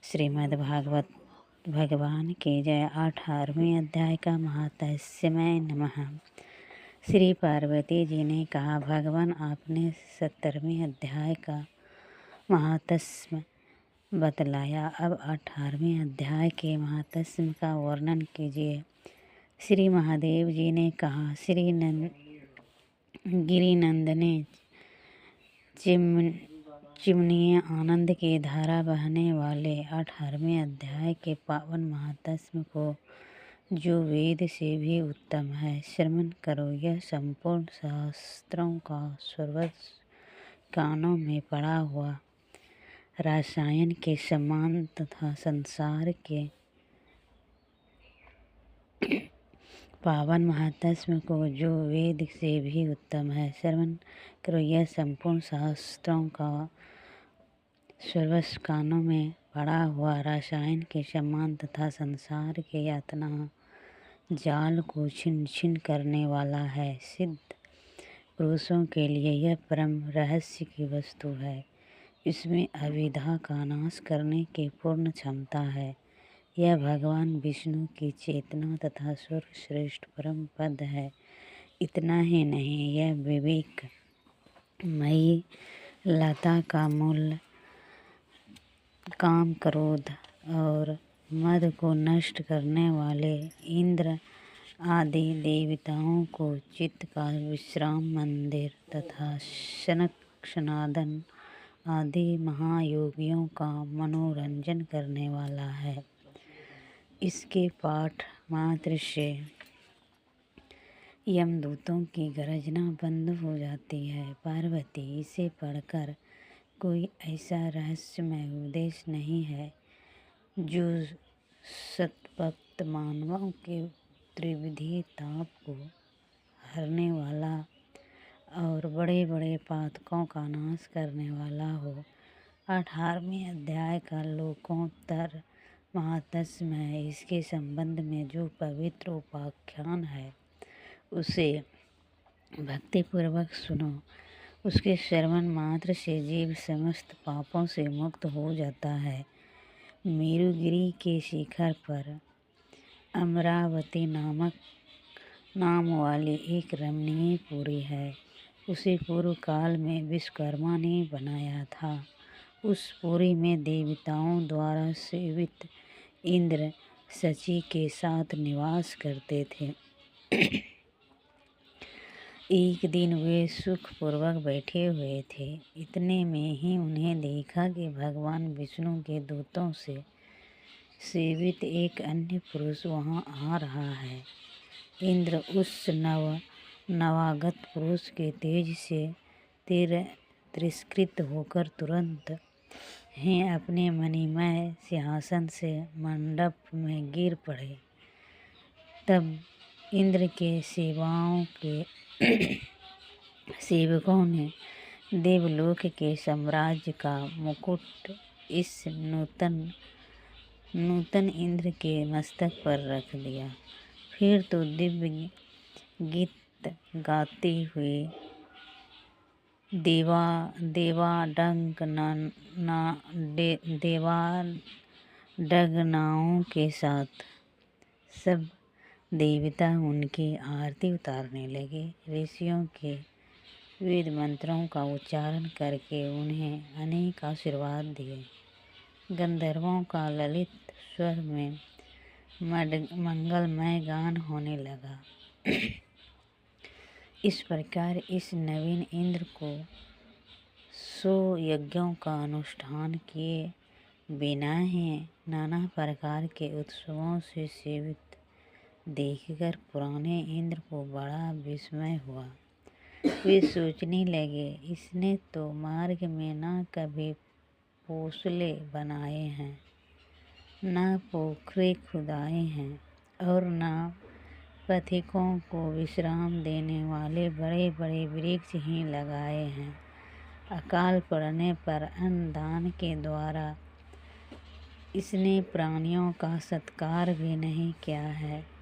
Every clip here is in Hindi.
श्रीमद्भागवत भगवान की जय। 18वें अध्याय का महात्म्य नमः। श्री पार्वती जी ने कहा, भगवान आपने 17वें अध्याय का महात्म्य बतलाया, अब 18वें अध्याय के महात्म्य का वर्णन कीजिए। श्री महादेव जी ने कहा, श्री गिरिनंदने चिमनिए आनंद की धारा बहने वाले 18वें अध्याय के पावन महात्म्य को, जो वेद से भी उत्तम है, श्रवण करो। यह संपूर्ण शास्त्रों का सर्वस्व, कानों में पड़ा हुआ रसायन के समान तथा संसार के पावन महात्म्य को, जो वेद से भी उत्तम है, श्रवण करो। यह संपूर्ण शास्त्रों का सर्वस्व, कानों में पड़ा हुआ रसायन के समान तथा संसार के यातना जाल को छिन्न छिन्न करने वाला है। सिद्ध पुरुषों के लिए यह परम रहस्य की वस्तु है। इसमें अविद्या का नाश करने की पूर्ण क्षमता है। यह भगवान विष्णु की चेतना तथा स्वर्ग श्रेष्ठ परम पद है। इतना ही नहीं, यह विवेकमयी लता का मूल काम, क्रोध और मद को नष्ट करने वाले इंद्र आदि देवताओं को चित्त का विश्राम मंदिर तथा शनक सनातन आदि महायोगियों का मनोरंजन करने वाला है। इसके पाठ मात्र से यमदूतों की गर्जना बंद हो जाती है। पार्वती, इसे पढ़कर कोई ऐसा रहस्यमय उपदेश नहीं है जो सतभक्त मानवों के त्रिविधि ताप को हरने वाला और बड़े बड़े पातकों का नाश करने वाला हो। 18वें अध्याय का लोकोत्तर महात्म्य है। इसके संबंध में जो पवित्र उपाख्यान है, उसे भक्तिपूर्वक सुनो। उसके श्रवण मात्र से जीव समस्त पापों से मुक्त हो जाता है। मेरुगिरी के शिखर पर अमरावती नाम वाली एक रमणीय पुरी है। उसे पूर्व काल में विश्वकर्मा ने बनाया था। उस पुरी में देवताओं द्वारा सेवित इंद्र शची के साथ निवास करते थे। एक दिन वे सुखपूर्वक बैठे हुए थे। इतने में ही उन्हें देखा कि भगवान विष्णु के दूतों से सेवित एक अन्य पुरुष वहां आ रहा है। इंद्र उस नवागत पुरुष के तेज से तिरस्कृत होकर तुरंत ही अपने मणिमय सिंहासन से मंडप में गिर पड़े। तब इंद्र के सेवकों ने देवलोक के साम्राज्य का मुकुट इस नूतन इंद्र के मस्तक पर रख दिया। फिर तो दिव्य गीत गाते हुए देवाडगनाओं के साथ सब देवता उनकी आरती उतारने लगे। ऋषियों के वेद मंत्रों का उच्चारण करके उन्हें अनेक आशीर्वाद दिए। गंधर्वों का ललित स्वर में मंगलमय गान होने लगा। इस प्रकार इस नवीन इंद्र को 100 यज्ञों का अनुष्ठान किए बिना ही नाना प्रकार के उत्सवों से सेवित देखकर पुराने इंद्र को बड़ा विस्मय हुआ। वे सोचने लगे, इसने तो मार्ग में न कभी पोसले बनाए हैं, न पोखरे खुदाए हैं और न पथिकों को विश्राम देने वाले बड़े बड़े वृक्ष ही लगाए हैं। अकाल पड़ने पर अन्न दान के द्वारा इसने प्राणियों का सत्कार भी नहीं किया है।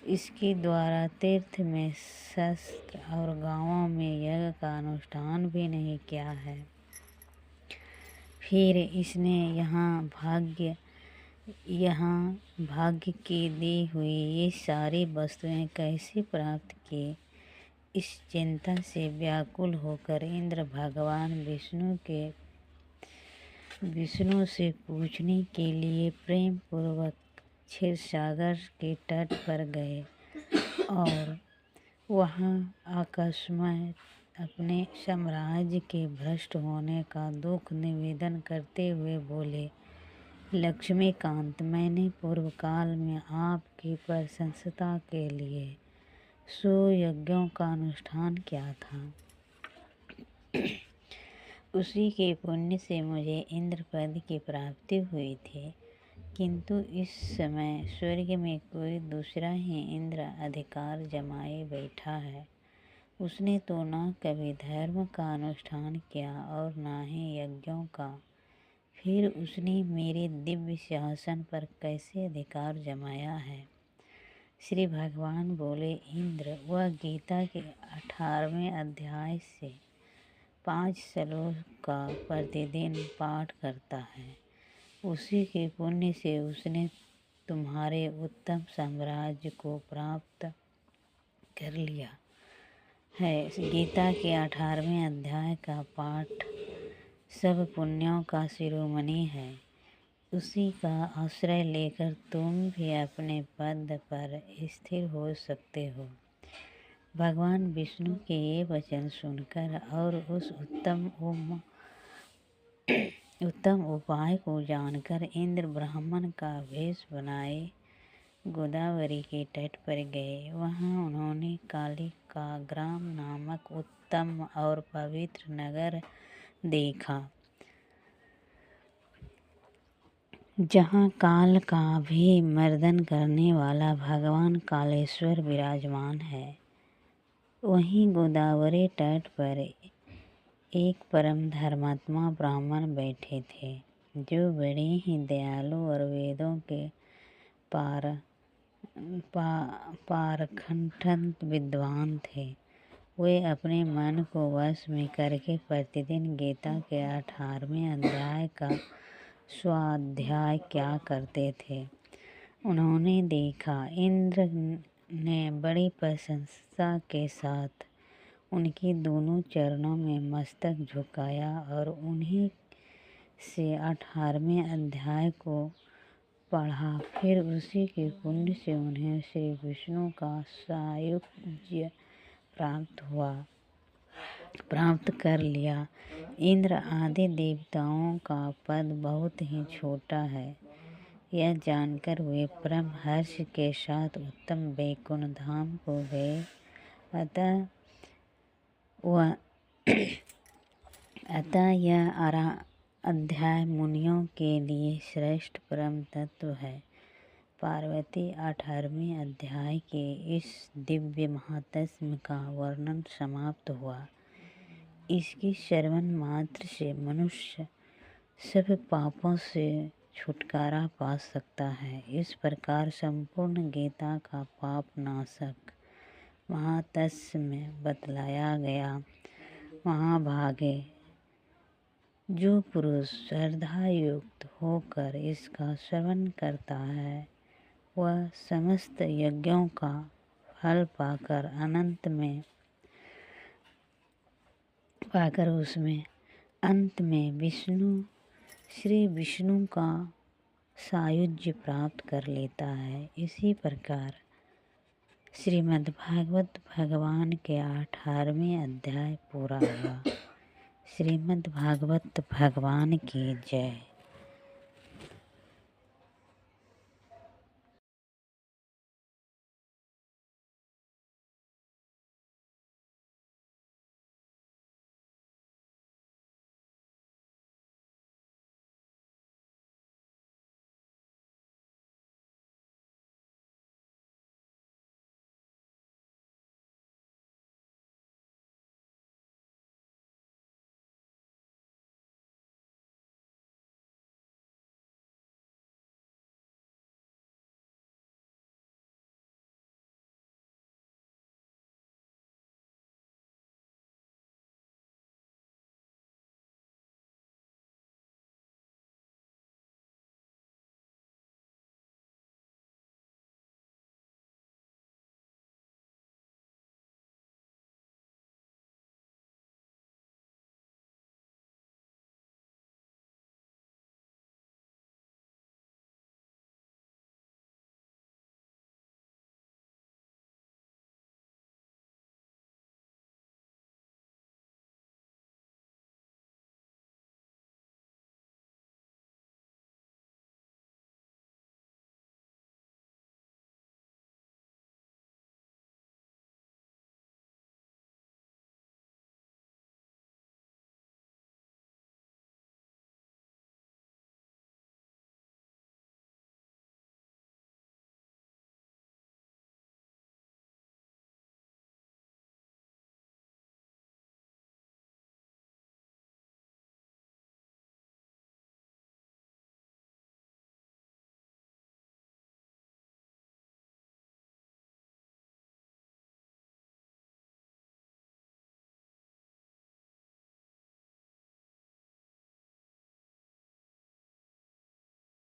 इसके द्वारा तीर्थ में शस्त्र और गांवों में यज्ञ का अनुष्ठान भी नहीं किया है। फिर इसने यहाँ भाग्य की दी हुई ये सारी वस्तुएं कैसे प्राप्त की। इस चिंता से व्याकुल होकर इंद्र भगवान विष्णु से पूछने के लिए प्रेम पूर्वक क्षीरसागर के तट पर गए और वहाँ अकस्मात अपने साम्राज्य के भ्रष्ट होने का दुख निवेदन करते हुए बोले, लक्ष्मीकांत, मैंने पूर्व काल में आपकी प्रशंसता के लिए 100 यज्ञों का अनुष्ठान किया था। उसी के पुण्य से मुझे इंद्र पद की प्राप्ति हुई थी, किंतु इस समय स्वर्ग में कोई दूसरा ही इंद्र अधिकार जमाए बैठा है। उसने तो न कभी धर्म का अनुष्ठान किया और न ही यज्ञों का। फिर उसने मेरे दिव्य सिंहासन पर कैसे अधिकार जमाया है। श्री भगवान बोले, इंद्र, वह गीता के 18वें अध्याय से 5 श्लोक का प्रतिदिन पाठ करता है। उसी के पुण्य से उसने तुम्हारे उत्तम साम्राज्य को प्राप्त कर लिया है। गीता के 18वें अध्याय का पाठ सब पुण्यों का शिरोमणि है। उसी का आश्रय लेकर तुम भी अपने पद पर स्थिर हो सकते हो। भगवान विष्णु के ये वचन सुनकर और उस उत्तम उपाय को जानकर इंद्र ब्राह्मण का वेश बनाए गोदावरी के तट पर गए। वहाँ उन्होंने कालिका ग्राम नामक उत्तम और पवित्र नगर देखा, जहाँ काल का भी मर्दन करने वाला भगवान कालेश्वर विराजमान है। वहीं गोदावरी तट पर एक परम धर्मात्मा ब्राह्मण बैठे थे, जो बड़े ही दयालु और वेदों के पारखंड विद्वान थे। वे अपने मन को वश में करके प्रतिदिन गीता के 18वें अध्याय का स्वाध्याय क्या करते थे। उन्होंने देखा, इंद्र ने बड़ी प्रशंसा के साथ उनके दोनों चरणों में मस्तक झुकाया और उन्हीं से 18वें अध्याय को पढ़ा। फिर उसी के पुण्य से उन्हें श्री विष्णु का सायुज्य प्राप्त कर लिया। इंद्र आदि देवताओं का पद बहुत ही छोटा है, यह जानकर वे परम हर्ष के साथ उत्तम वैकुंठ धाम को गए। अतः यह अध्याय मुनियों के लिए श्रेष्ठ परम तत्व है। पार्वती 18वें अध्याय के इस दिव्य महात्म्य का वर्णन समाप्त हुआ। इसकी श्रवण मात्र से मनुष्य सब पापों से छुटकारा पा सकता है। इस प्रकार संपूर्ण गीता का पाप नाशक महात्म्य में बतलाया गया। महाभागे, जो पुरुष श्रद्धायुक्त होकर इसका श्रवण करता है, वह समस्त यज्ञों का फल पाकर उसमें अंत में श्री विष्णु का सायुज्य प्राप्त कर लेता है। इसी प्रकार श्रीमद्भागवत भगवान के 18वें अध्याय पूरा हुआ। श्रीमद्भागवत भगवान की जय।